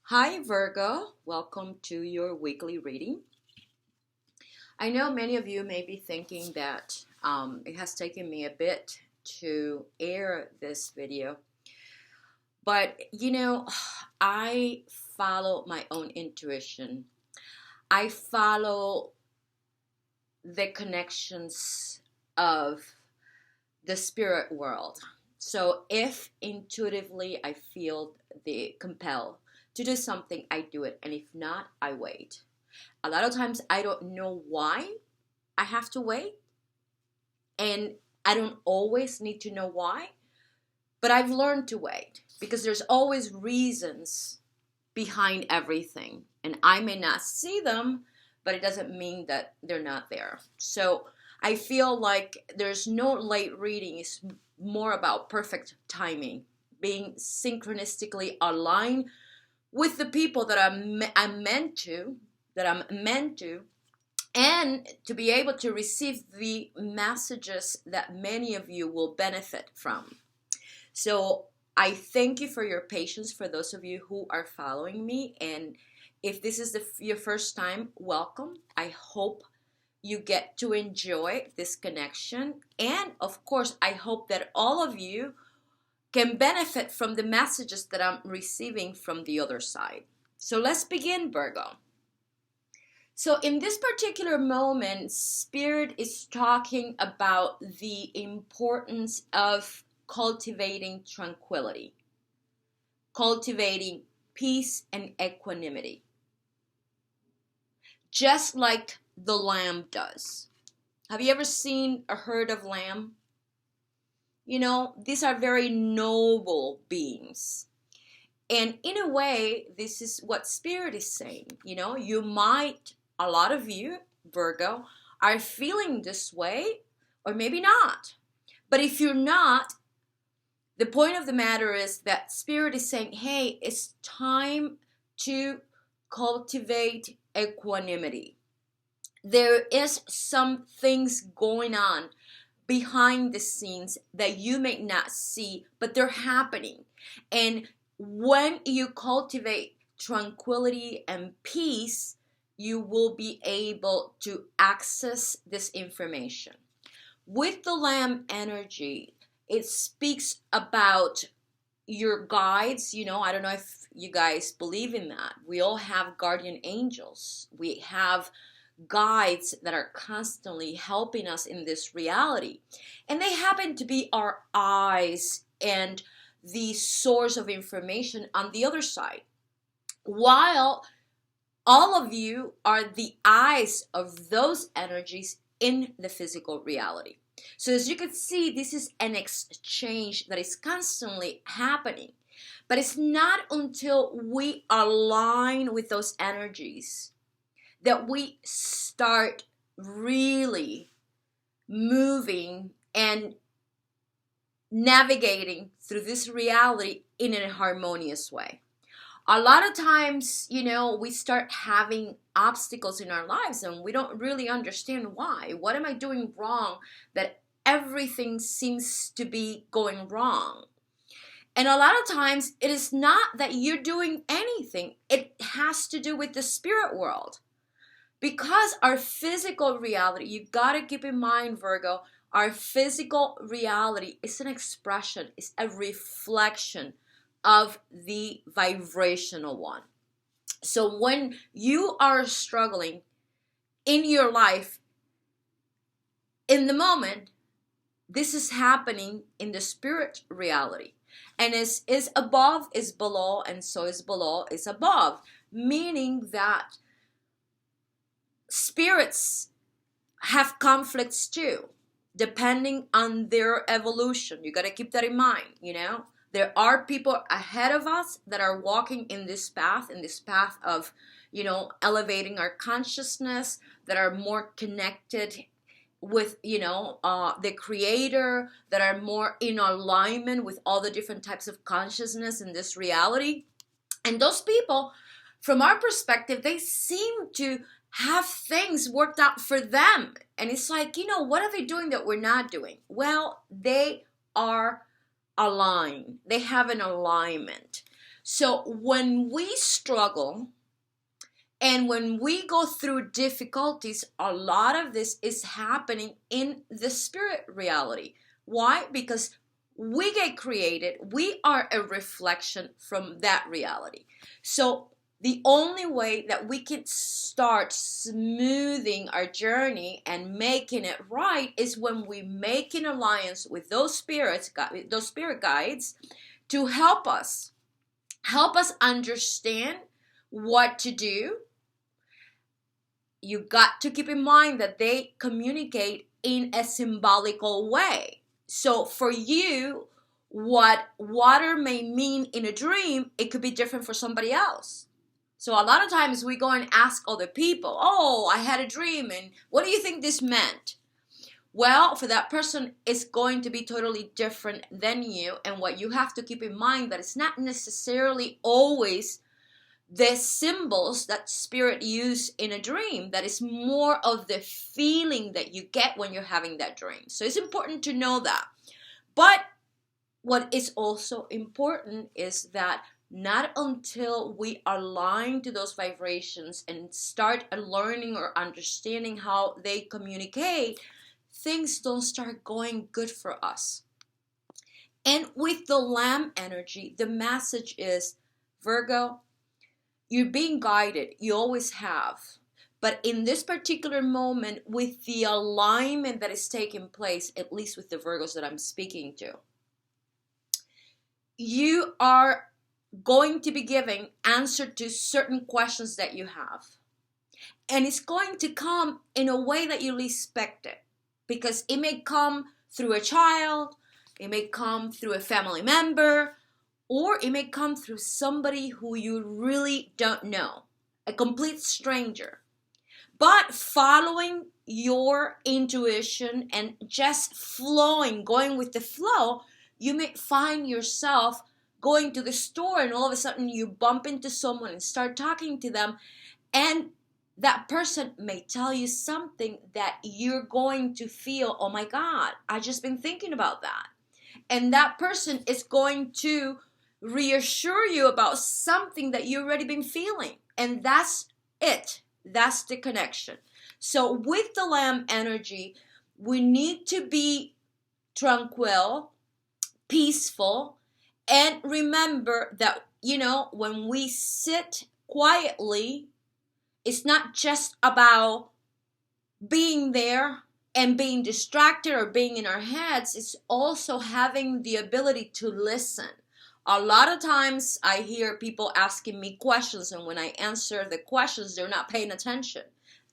Hi Virgo, welcome to your weekly reading. I know many of you may be thinking that it has taken me a bit to air this video, but I follow my own intuition. I follow the connections of the spirit world. So if intuitively I feel the compel to do something, I do it, and if not, I wait. A lot of times I don't know why I have to wait, and I don't always need to know why, but I've learned to wait because there's always reasons behind everything, and I may not see them, but it doesn't mean that they're not there. So I feel like there's no late reading. It's more about perfect timing, being synchronistically aligned with the people that I'm meant to, and to be able to receive the messages that many of you will benefit from. So I thank you for your patience, for those of you who are following me. And if this is your first time, welcome. I hope you get to enjoy this connection. And of course, I hope that all of you can benefit from the messages that I'm receiving from the other side. So let's begin, Virgo. So in this particular moment, Spirit is talking about the importance of cultivating tranquility, cultivating peace and equanimity, just like the lamb does. Have you ever seen a herd of lamb? These are very noble beings. And in a way, this is what Spirit is saying. A lot of you, Virgo, are feeling this way, or maybe not. But if you're not, the point of the matter is that Spirit is saying, hey, it's time to cultivate equanimity. There is some things going on behind the scenes that you may not see, but they're happening. And when you cultivate tranquility and peace, you will be able to access this information. With the lamb energy, it speaks about your guides. I don't know if you guys believe in that. We all have guardian angels. We have guides that are constantly helping us in this reality. And they happen to be our eyes and the source of information on the other side. While all of you are the eyes of those energies in the physical reality. So as you can see, this is an exchange that is constantly happening. But it's not until we align with those energies that we start really moving and navigating through this reality in a harmonious way. A lot of times, we start having obstacles in our lives and we don't really understand why. What am I doing wrong that everything seems to be going wrong? And a lot of times it is not that you're doing anything. It has to do with the spirit world. Because our physical reality, you got to keep in mind, Virgo, our physical reality is an expression, it's a reflection of the vibrational one. So when you are struggling in your life, in the moment, this is happening in the spirit reality. And is above is below, and so is below is above. Meaning that spirits have conflicts too, depending on their evolution. You got to keep that in mind, There are people ahead of us that are walking in this path of, elevating our consciousness, that are more connected with, the creator, that are more in alignment with all the different types of consciousness in this reality. And those people, from our perspective, they seem to have things worked out for them. And it's like, what are they doing that we're not doing? Well, they are aligned. They have an alignment. So when we struggle and when we go through difficulties, a lot of this is happening in the spirit reality. Why? Because we get created. We are a reflection from that reality. So the only way that we can start smoothing our journey and making it right is when we make an alliance with those spirits, those spirit guides, to help us understand what to do. You got to keep in mind that they communicate in a symbolical way. So for you, what water may mean in a dream, it could be different for somebody else. So a lot of times we go and ask other people, oh, I had a dream, and what do you think this meant? Well, for that person, it's going to be totally different than you. And what you have to keep in mind that it's not necessarily always the symbols that spirit use in a dream. That is more of the feeling that you get when you're having that dream. So it's important to know that. But what is also important is that not until we align to those vibrations and start learning or understanding how they communicate, things don't start going good for us. And with the Lamb energy, the message is, Virgo, you're being guided. You always have. But in this particular moment, with the alignment that is taking place, at least with the Virgos that I'm speaking to, you are going to be giving answer to certain questions that you have. And it's going to come in a way that you least expect it. Because it may come through a child, it may come through a family member, or it may come through somebody who you really don't know, a complete stranger. But following your intuition and just flowing, going with the flow, you may find yourself going to the store and all of a sudden you bump into someone and start talking to them, and that person may tell you something that you're going to feel, oh my God, I just been thinking about that. And that person is going to reassure you about something that you've already been feeling. And that's it. That's the connection. So with the Lamb energy, we need to be tranquil, peaceful, and remember that, when we sit quietly, it's not just about being there and being distracted or being in our heads. It's also having the ability to listen. A lot of times I hear people asking me questions, and when I answer the questions, they're not paying attention.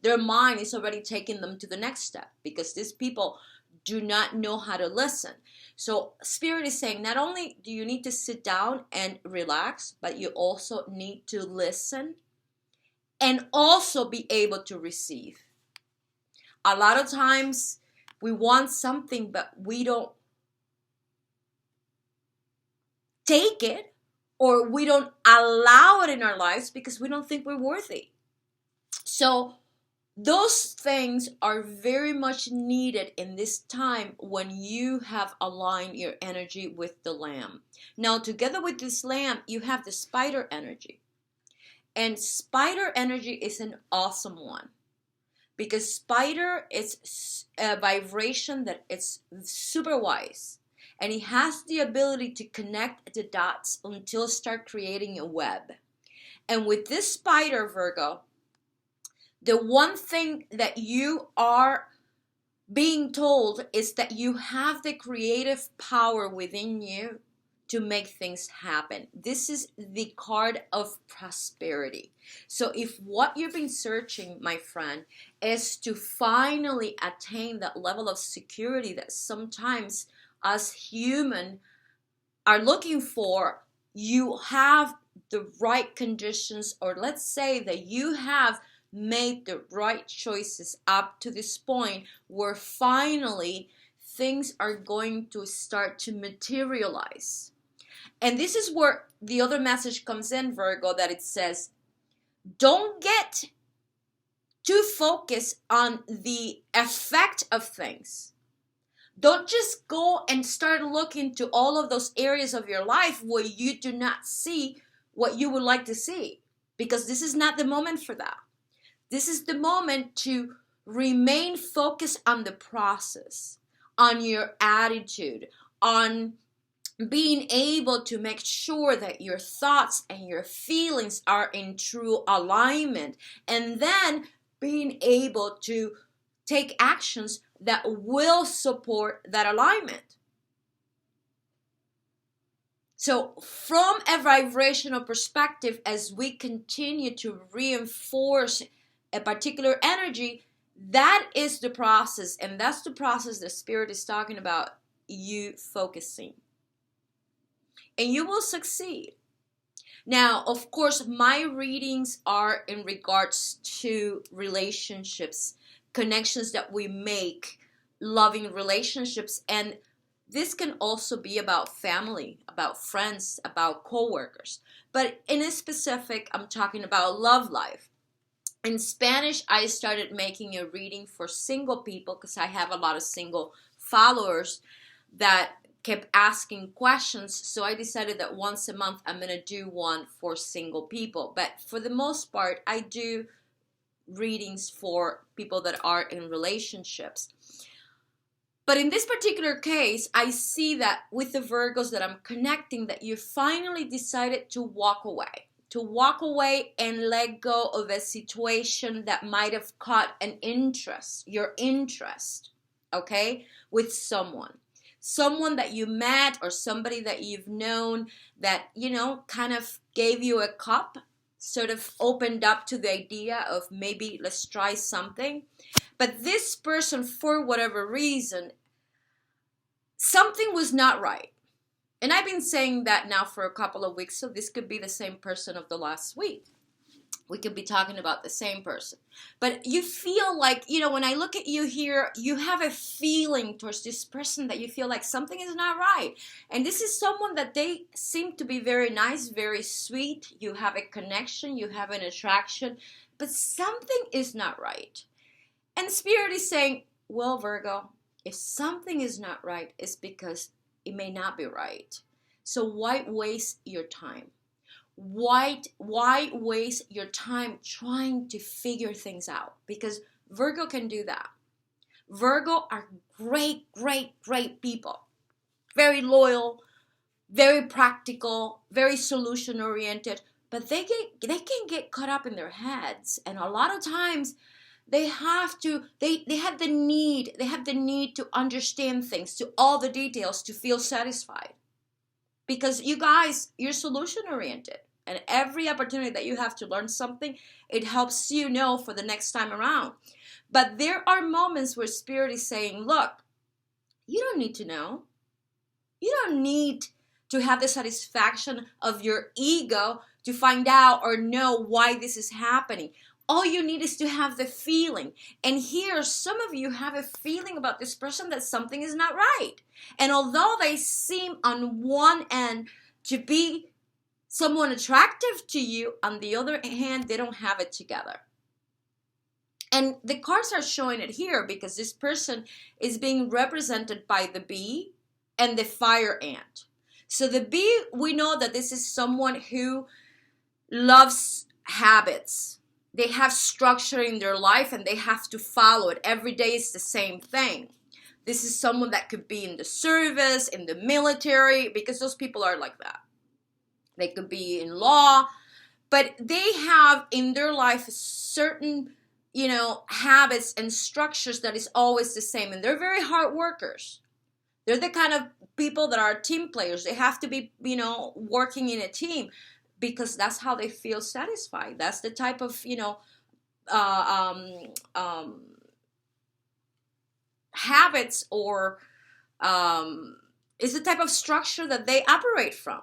Their mind is already taking them to the next step because these people do not know how to listen. So Spirit is saying not only do you need to sit down and relax, but you also need to listen and also be able to receive. A lot of times we want something, but we don't take it, or we don't allow it in our lives because we don't think we're worthy. So those things are very much needed in this time when you have aligned your energy with the Lamb. Now, together with this Lamb, you have the Spider energy. And Spider energy is an awesome one because Spider is a vibration that it's super wise. And it has the ability to connect the dots until start creating a web. And with this Spider, Virgo, the one thing that you are being told is that you have the creative power within you to make things happen. This is the card of prosperity. So if what you've been searching, my friend, is to finally attain that level of security that sometimes us human are looking for, you have the right conditions, or let's say that you have made the right choices up to this point where finally things are going to start to materialize. And this is where the other message comes in, Virgo, that it says, don't get too focused on the effect of things. Don't just go and start looking to all of those areas of your life where you do not see what you would like to see, because this is not the moment for that. This is the moment to remain focused on the process, on your attitude, on being able to make sure that your thoughts and your feelings are in true alignment, and then being able to take actions that will support that alignment. So from a vibrational perspective, as we continue to reinforce a particular energy, that is the process, and that's the process the Spirit is talking about, you focusing. And you will succeed. Now, of course, my readings are in regards to relationships, connections that we make, loving relationships, and this can also be about family, about friends, about coworkers. But in a specific, I'm talking about love life. In Spanish, I started making a reading for single people because I have a lot of single followers that kept asking questions. So I decided that once a month I'm going to do one for single people. But for the most part, I do readings for people that are in relationships. But in this particular case, I see that with the Virgos that I'm connecting, that you finally decided to walk away. To walk away and let go of a situation that might have caught an interest, your interest, okay, with someone. Someone that you met or somebody that you've known that, you know, kind of gave you a cup, sort of opened up to the idea of maybe let's try something. But this person, for whatever reason, something was not right. And I've been saying that now for a couple of weeks, so this could be the same person of the last week. We could be talking about the same person. But you feel like, you know, when I look at you here, you have a feeling towards this person that you feel like something is not right. And this is someone that they seem to be very nice, very sweet. You have a connection, you have an attraction, but something is not right. And Spirit is saying, well, Virgo, if something is not right, it's because it may not be right. So why waste your time? Why waste your time trying to figure things out? Because Virgo can do that. Virgo are great, great, great people. Very loyal, very practical, very solution oriented. But they can get caught up in their heads. And a lot of times they have the need to understand things, to all the details, to feel satisfied. Because you guys, you're solution oriented. And every opportunity that you have to learn something, it helps you know for the next time around. But there are moments where Spirit is saying, look, you don't need to know. You don't need to have the satisfaction of your ego to find out or know why this is happening. All you need is to have the feeling. And here, some of you have a feeling about this person that something is not right. And although they seem on one end to be someone attractive to you, on the other hand, they don't have it together. And the cards are showing it here because this person is being represented by the bee and the fire ant. So the bee, we know that this is someone who loves habits. They have structure in their life and they have to follow it. Every day is the same thing. This is someone that could be in the service, in the military, because those people are like that. They could be in law, but they have in their life certain, habits and structures that is always the same. And they're very hard workers. They're the kind of people that are team players. They have to be, working in a team because that's how they feel satisfied. That's the type of, habits or is the type of structure that they operate from.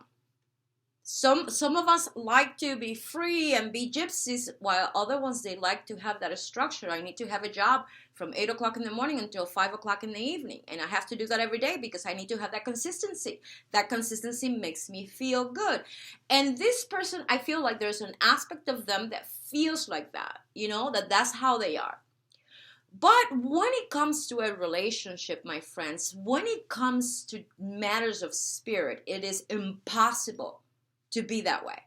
Some of us like to be free and be gypsies, while other ones, they like to have that structure. I need to have a job from 8 o'clock in the morning until 5 o'clock in the evening. And I have to do that every day because I need to have that consistency. That consistency makes me feel good. And this person, I feel like there's an aspect of them that feels like that, that's how they are. But when it comes to a relationship, my friends, when it comes to matters of spirit, it is impossible to be that way.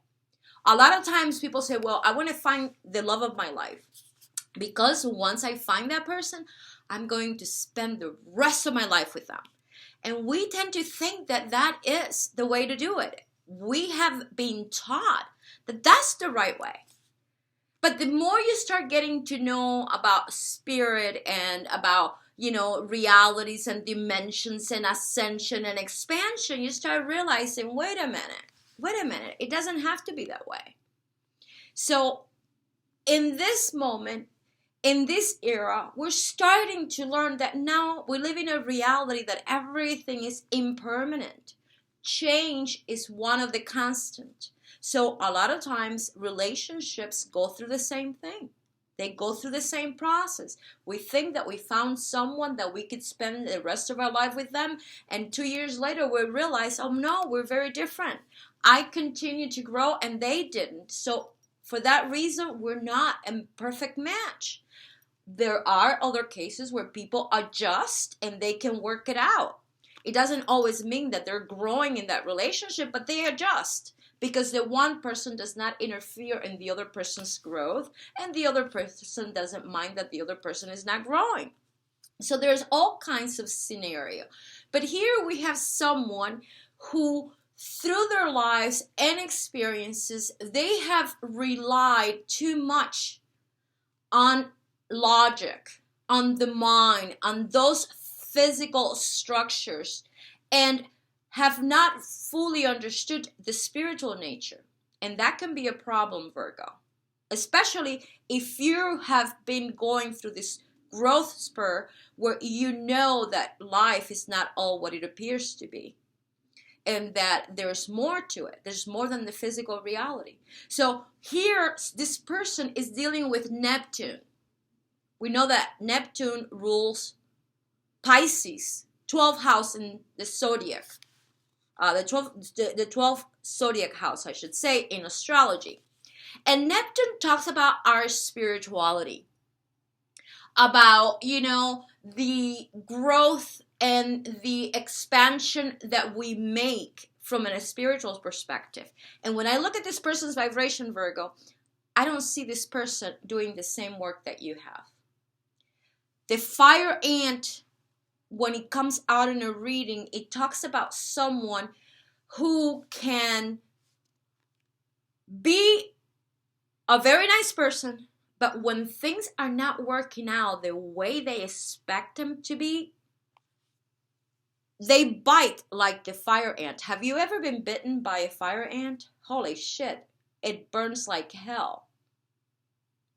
A lot of times people say, well, I want to find the love of my life, because once I find that person, I'm going to spend the rest of my life with them. And we tend to think that that is the way to do it. We have been taught that that's the right way. But the more you start getting to know about spirit and about, realities and dimensions and ascension and expansion, you start realizing, wait a minute, it doesn't have to be that way. So in this moment, in this era, we're starting to learn that now we live in a reality that everything is impermanent. Change is one of the constant. So a lot of times relationships go through the same thing. They go through the same process. We think that we found someone that we could spend the rest of our life with them, and 2 years later we realize, oh no, we're very different. I continued to grow and they didn't. So for that reason, we're not a perfect match. There are other cases where people adjust and they can work it out. It doesn't always mean that they're growing in that relationship, but they adjust because the one person does not interfere in the other person's growth, and the other person doesn't mind that the other person is not growing. So there's all kinds of scenario. But here we have someone who, through their lives and experiences, they have relied too much on logic, on the mind, on those physical structures, and have not fully understood the spiritual nature. And that can be a problem, Virgo. Especially if you have been going through this growth spur where you know that life is not all what it appears to be, and that there's more to it. There's more than the physical reality. So here, this person is dealing with Neptune. We know that Neptune rules Pisces, 12th house in the zodiac. The 12th zodiac house, I should say, in astrology. And Neptune talks about our spirituality, about, the growth and the expansion that we make from a spiritual perspective. And when I look at this person's vibration, Virgo, I don't see this person doing the same work that you have. The fire ant, when it comes out in a reading, it talks about someone who can be a very nice person, but when things are not working out the way they expect them to be, they bite like the fire ant. Have you ever been bitten by a fire ant? Holy shit, it burns like hell.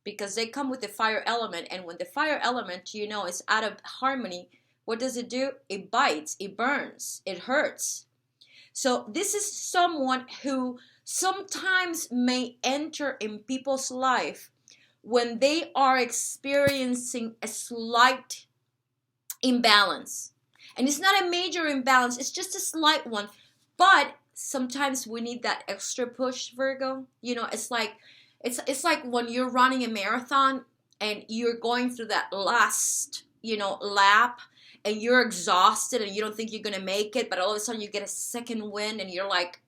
Because they come with the fire element, and when the fire element, is out of harmony, what does it do? It bites, it burns, it hurts. So this is someone who sometimes may enter in people's life when they are experiencing a slight imbalance. And it's not a major imbalance, it's just a slight one. But sometimes we need that extra push, Virgo. It's like when you're running a marathon and you're going through that last, lap, and you're exhausted and you don't think you're going to make it, but all of a sudden you get a second wind and you're like,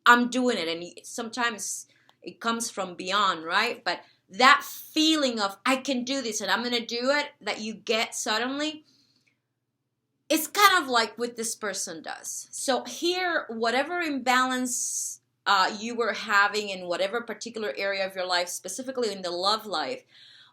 I'm doing it. And sometimes it comes from beyond, right? But that feeling of, I can do this and I'm going to do it, that you get suddenly, it's kind of like what this person does. So here, whatever imbalance you were having in whatever particular area of your life, specifically in the love life,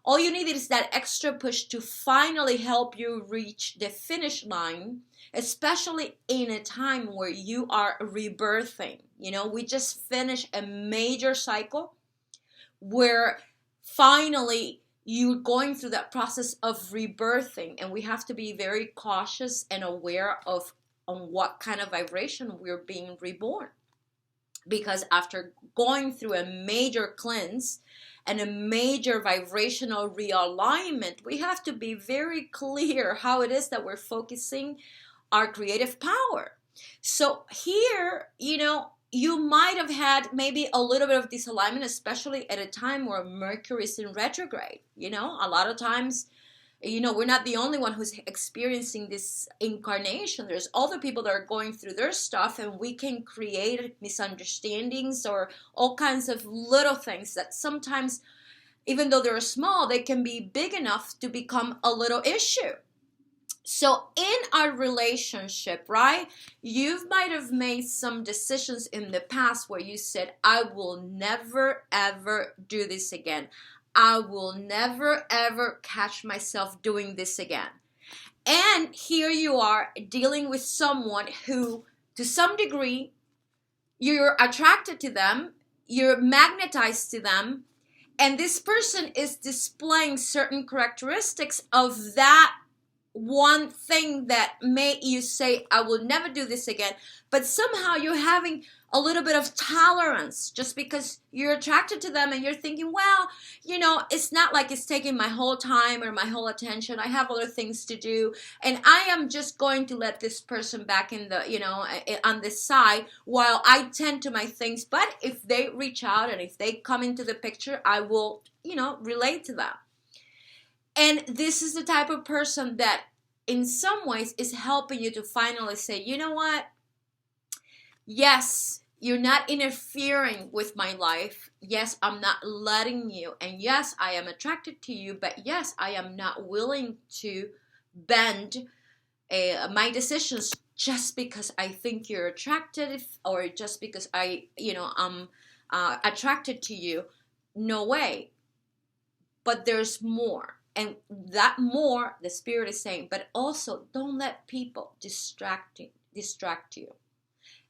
all you need is that extra push to finally help you reach the finish line, especially in a time where you are rebirthing. We just finished a major cycle where finally you're going through that process of rebirthing, and we have to be very cautious and aware of on what kind of vibration we're being reborn. Because after going through a major cleanse and a major vibrational realignment, we have to be very clear how it is that we're focusing our creative power. So here, you might have had maybe a little bit of disalignment, especially at a time where Mercury is in retrograde. A lot of times You know, we're not the only one who's experiencing this incarnation. There's other people that are going through their stuff, and we can create misunderstandings or all kinds of little things that sometimes, even though they're small, they can be big enough to become a little issue. So in our relationship, right, you might have made some decisions in the past where you said, I will never, ever do this again. I will never, ever catch myself doing this again. And here you are dealing with someone who, to some degree, you're attracted to them, you're magnetized to them, and this person is displaying certain characteristics of that one thing that made you say, I will never do this again. But somehow you're having a little bit of tolerance just because you're attracted to them and you're thinking, well, you know, it's not like it's taking my whole time or my whole attention. I have other things to do. And I am just going to let this person back in the, you know, on the side while I tend to my things. But if they reach out and if they come into the picture, I will, you know, relate to them. And this is the type of person that in some ways is helping you to finally say, you know what? Yes, you're not interfering with my life. Yes, I'm not letting you. And yes, I am attracted to you. But yes, I am not willing to bend my decisions just because I think you're attracted or just because I'm attracted to you. No way. But there's more. And that more, the Spirit is saying, but also don't let people distract you.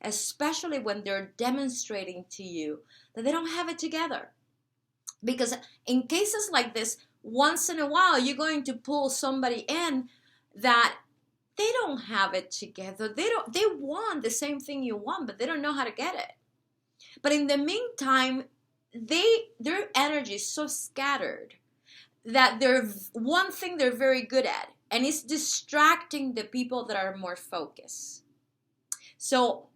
Especially when they're demonstrating to you that they don't have it together. Because in cases like this, once in a while, you're going to pull somebody in that they don't have it together. They want the same thing you want, but they don't know how to get it. But in the meantime, their energy is so scattered that one thing they're very good at, and it's distracting the people that are more focused. So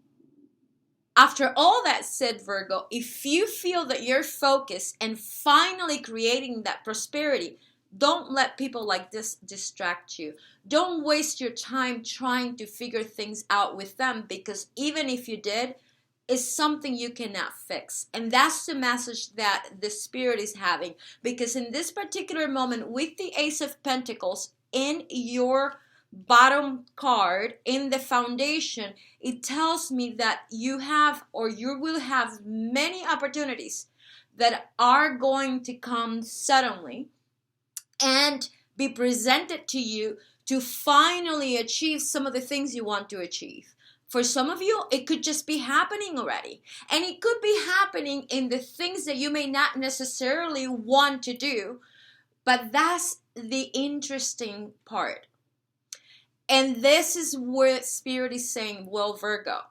after all that said, Virgo, if you feel that you're focused and finally creating that prosperity, don't let people like this distract you. Don't waste your time trying to figure things out with them, because even if you did, it's something you cannot fix. And that's the message that the Spirit is having. Because in this particular moment, with the Ace of Pentacles in your bottom card, in the foundation, it tells me that you have or you will have many opportunities that are going to come suddenly and be presented to you to finally achieve some of the things you want to achieve. For some of you, it could just be happening already. And it could be happening in the things that you may not necessarily want to do. But that's the interesting part. And this is where Spirit is saying, well, Virgo,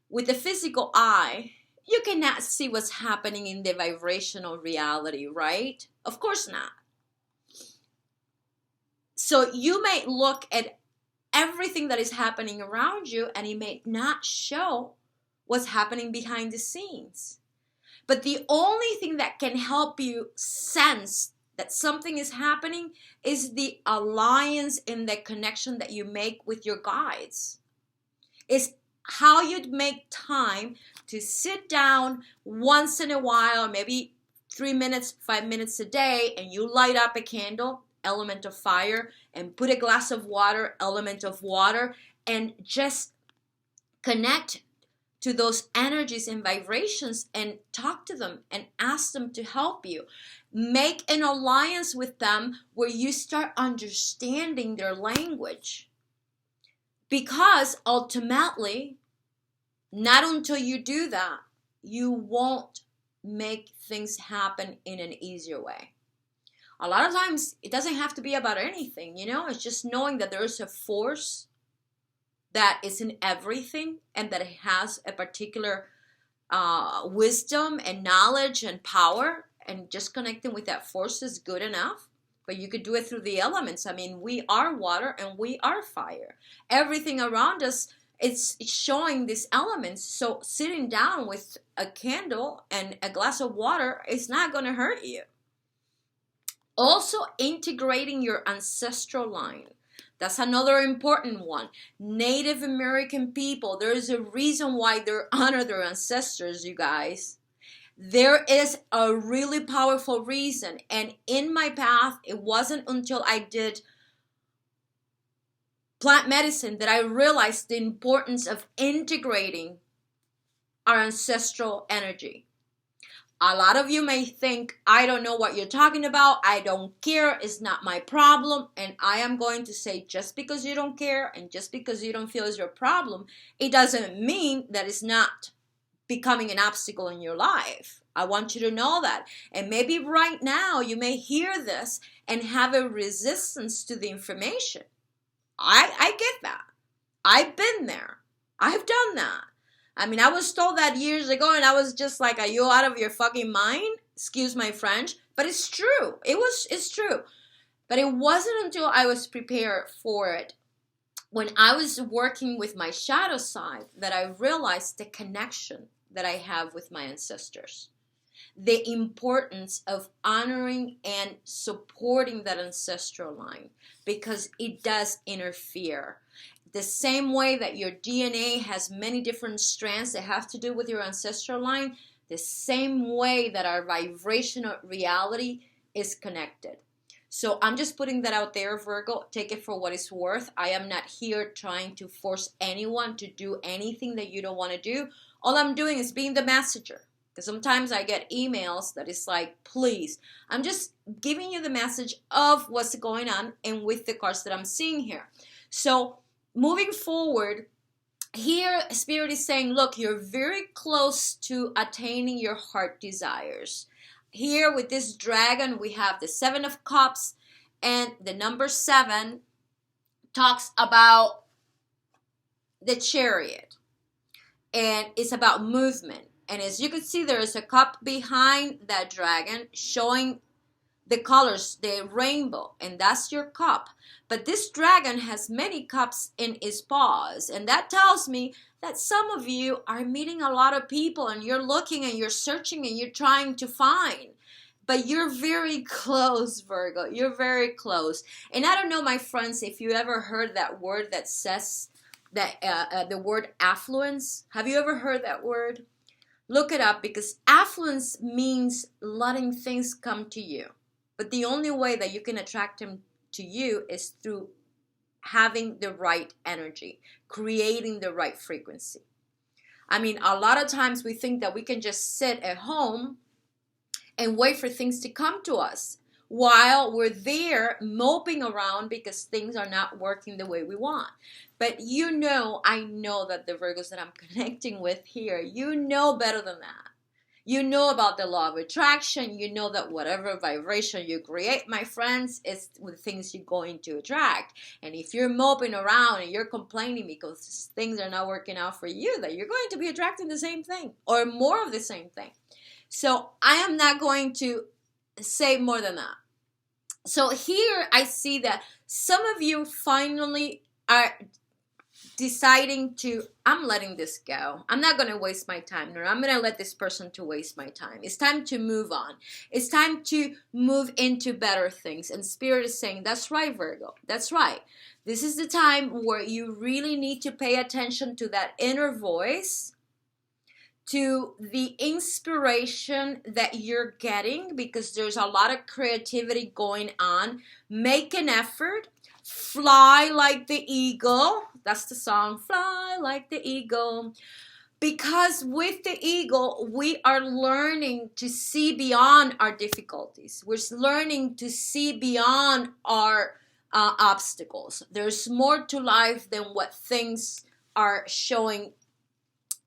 with the physical eye, you cannot see what's happening in the vibrational reality, right? Of course not. So you may look at everything that is happening around you, and it may not show what's happening behind the scenes. But the only thing that can help you sense that something is happening is the alliance and the connection that you make with your guides. It's how you'd make time to sit down once in a while, maybe 3 minutes, 5 minutes a day, and you light up a candle, element of fire, and put a glass of water, element of water, and just connect to those energies and vibrations and talk to them and ask them to help you. Make an alliance with them where you start understanding their language. Because ultimately, not until you do that, you won't make things happen in an easier way. A lot of times, it doesn't have to be about anything, you know? It's just knowing that there is a force that is in everything and that it has a particular wisdom and knowledge and power. And just connecting with that force is good enough. But you could do it through the elements. I mean, we are water and we are fire. Everything around us, it's showing these elements. So sitting down with a candle and a glass of water is not going to hurt you. Also, integrating your ancestral line. That's another important one. Native American people, there is a reason why they honor their ancestors, you guys. There is a really powerful reason. And in my path, it wasn't until I did plant medicine that I realized the importance of integrating our ancestral energy. A lot of you may think, I don't know what you're talking about. I don't care. It's not my problem. And I am going to say, just because you don't care and just because you don't feel it's your problem, it doesn't mean that it's not becoming an obstacle in your life. I want you to know that. And maybe right now you may hear this and have a resistance to the information. I get that. I've been there. I've done that. I mean, I was told that years ago and I was just like, are you out of your fucking mind? Excuse my French. But it's true. It's true. But it wasn't until I was prepared for it, when I was working with my shadow side, that I realized the connection that I have with my ancestors. The importance of honoring and supporting that ancestral line, because it does interfere. The same way that your DNA has many different strands that have to do with your ancestral line, the same way that our vibrational reality is connected. So I'm just putting that out there, Virgo. Take it for what it's worth. I am not here trying to force anyone to do anything that you don't want to do. All I'm doing is being the messenger. Because sometimes I get emails that is like, please. I'm just giving you the message of what's going on and with the cards that I'm seeing here. So moving forward, here Spirit is saying, look, you're very close to attaining your heart desires. Here with this dragon, we have the 7 of Cups, and the number 7 talks about the Chariot. And it's about movement. And as you can see, there is a cup behind that dragon showing the colors, the rainbow, and that's your cup. But this dragon has many cups in its paws, and that tells me that some of you are meeting a lot of people and you're looking and you're searching and you're trying to find. But you're very close, Virgo. You're very close. And I don't know, my friends, if you ever heard that word that says that the word affluence. Have you ever heard that word? Look it up, because affluence means letting things come to you. But the only way that you can attract them to you is through having the right energy, creating the right frequency. I mean, a lot of times we think that we can just sit at home and wait for things to come to us while we're there moping around because things are not working the way we want. But I know that the Virgos that I'm connecting with here, you know better than that. You know about the law of attraction. You know that whatever vibration you create, my friends, is the things you're going to attract. And if you're moping around and you're complaining because things are not working out for you, that you're going to be attracting the same thing or more of the same thing. So I am not going to say more than that. So here I see that some of you finally are deciding to, I'm letting this go. I'm not going to waste my time. No, I'm going to let this person to waste my time. It's time to move on. It's time to move into better things. And Spirit is saying, that's right, Virgo. That's right. This is the time where you really need to pay attention to that inner voice, to the inspiration that you're getting, because there's a lot of creativity going on. Make an effort. Fly like the eagle. That's the song. Fly like the eagle. Because with the eagle, we are learning to see beyond our difficulties. We're learning to see beyond our obstacles. There's more to life than what things are showing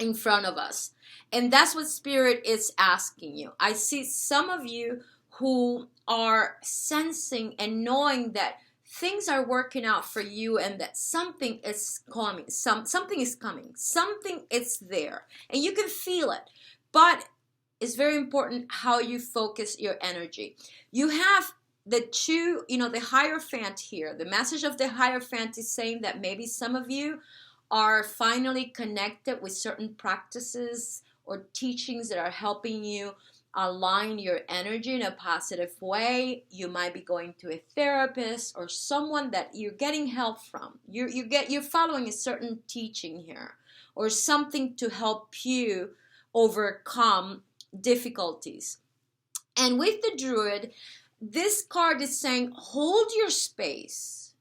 in front of us. And that's what Spirit is asking you. I see some of you who are sensing and knowing that things are working out for you and that something is coming. Something is coming. Something is there. And you can feel it. But it's very important how you focus your energy. You have the Hierophant here. The message of the Hierophant is saying that maybe some of you are finally connected with certain practices or teachings that are helping you align your energy in a positive way. You might be going to a therapist or someone that you're getting help from. You're following a certain teaching here, or something to help you overcome difficulties. And with the Druid, this card is saying, hold your space.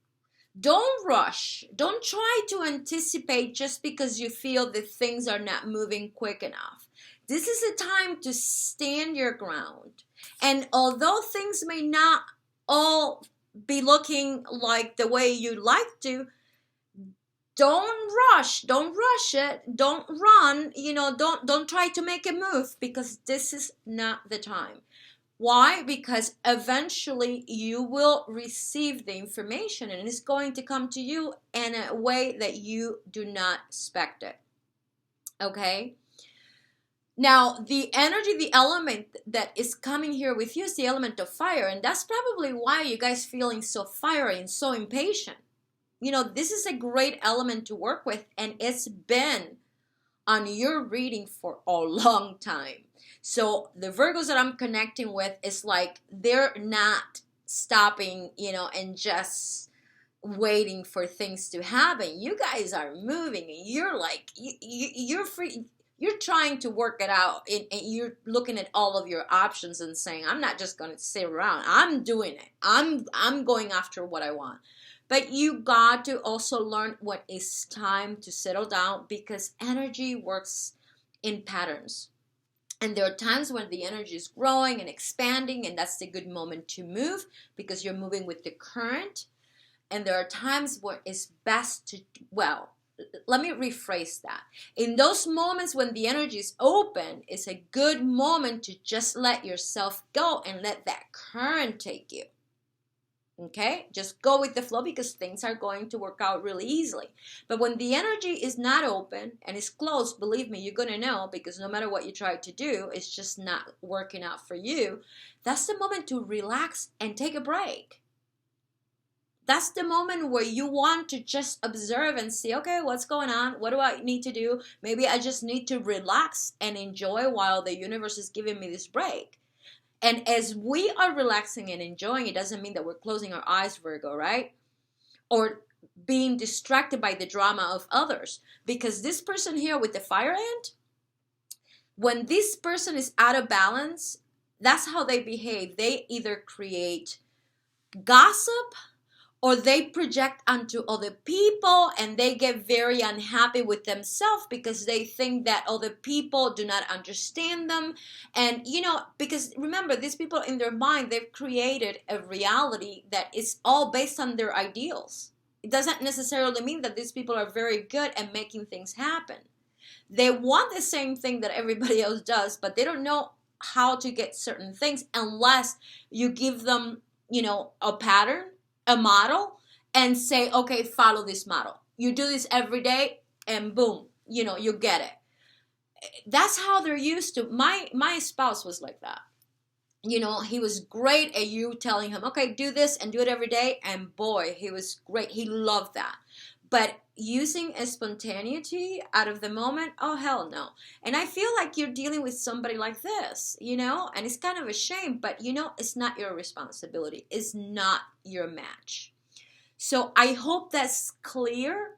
Don't rush. Don't try to anticipate just because you feel that things are not moving quick enough. This is a time to stand your ground. And although things may not all be looking like the way you'd like to, don't rush it, don't run, don't try to make a move, because this is not the time. Why? Because eventually you will receive the information, and it's going to come to you in a way that you do not expect it. Okay? Now, the energy, the element that is coming here with you is the element of fire, and that's probably why you guys feeling so fiery and so impatient. This is a great element to work with, and it's been on your reading for a long time. So the Virgos that I'm connecting with is like they're not stopping, and just waiting for things to happen. You guys are moving, and you're like, you're free. You're trying to work it out, and you're looking at all of your options and saying, I'm not just going to sit around. I'm doing it. I'm going after what I want. But you got to also learn when it's time to settle down, because energy works in patterns. And there are times when the energy is growing and expanding, and that's the good moment to move because you're moving with the current. And there are times where it's best to, let me rephrase that. In those moments when the energy is open, it's a good moment to just let yourself go and let that current take you. Okay? Just go with the flow, because things are going to work out really easily. But when the energy is not open and is closed, believe me, you're going to know, because no matter what you try to do, it's just not working out for you. That's the moment to relax and take a break. That's the moment where you want to just observe and see, okay, what's going on? What do I need to do? Maybe I just need to relax and enjoy while the universe is giving me this break. And as we are relaxing and enjoying, it doesn't mean that we're closing our eyes, Virgo, right? Or being distracted by the drama of others. Because this person here with the fire ant, when this person is out of balance, that's how they behave. They either create gossip, or they project onto other people, and they get very unhappy with themselves because they think that other people do not understand them. And, because remember, these people in their mind, they've created a reality that is all based on their ideals. It doesn't necessarily mean that these people are very good at making things happen. They want the same thing that everybody else does, but they don't know how to get certain things unless you give them, a pattern, a model, and say, okay, follow this model. You do this every day, and boom, you get it. That's how they're used to. My spouse was like that. He was great at you telling him, okay, do this and do it every day, and boy, he was great. He loved that. But using a spontaneity out of the moment, oh, hell no. And I feel like you're dealing with somebody like this, and it's kind of a shame, but it's not your responsibility. It's not your match. So I hope that's clear,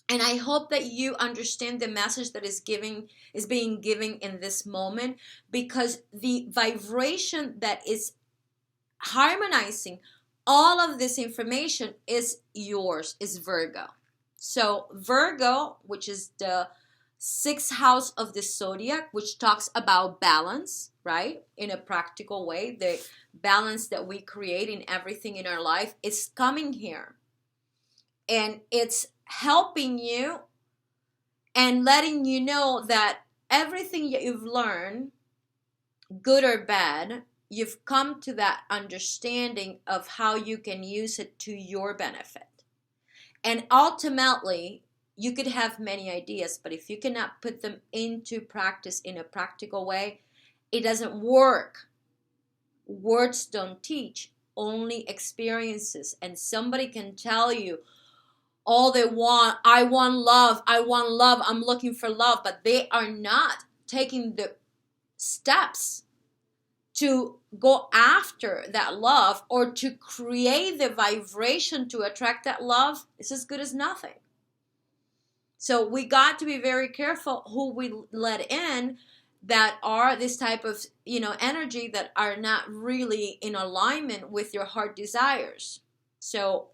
and I hope that you understand the message that is being given in this moment, because the vibration that is harmonizing all of this information is yours, is Virgo. So Virgo, which is the 6th house of the zodiac, which talks about balance, right? In a practical way, the balance that we create in everything in our life is coming here. And it's helping you and letting you know that everything that you've learned, good or bad, you've come to that understanding of how you can use it to your benefit. And ultimately, you could have many ideas, but if you cannot put them into practice in a practical way, it doesn't work. Words don't teach, only experiences. And somebody can tell you all they want, I want love, I'm looking for love, but they are not taking the steps to go after that love or to create the vibration to attract that love is as good as nothing. So we got to be very careful who we let in that are this type of, energy that are not really in alignment with your heart desires. So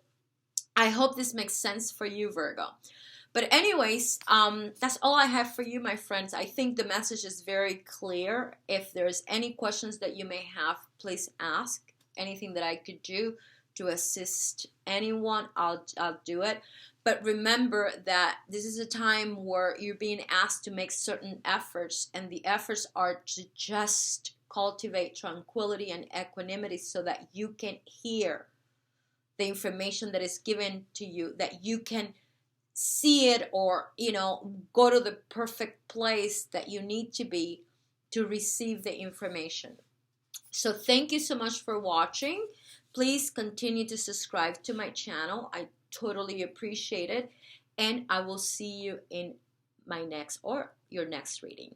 I hope this makes sense for you, Virgo. But anyways, that's all I have for you, my friends. I think the message is very clear. If there's any questions that you may have, please ask. Anything that I could do to assist anyone, I'll do it. But remember that this is a time where you're being asked to make certain efforts, and the efforts are to just cultivate tranquility and equanimity so that you can hear the information that is given to you, that you can see it or, go to the perfect place that you need to be to receive the information. So thank you so much for watching. Please continue to subscribe to my channel. I totally appreciate it. And I will see you in my next or your next reading.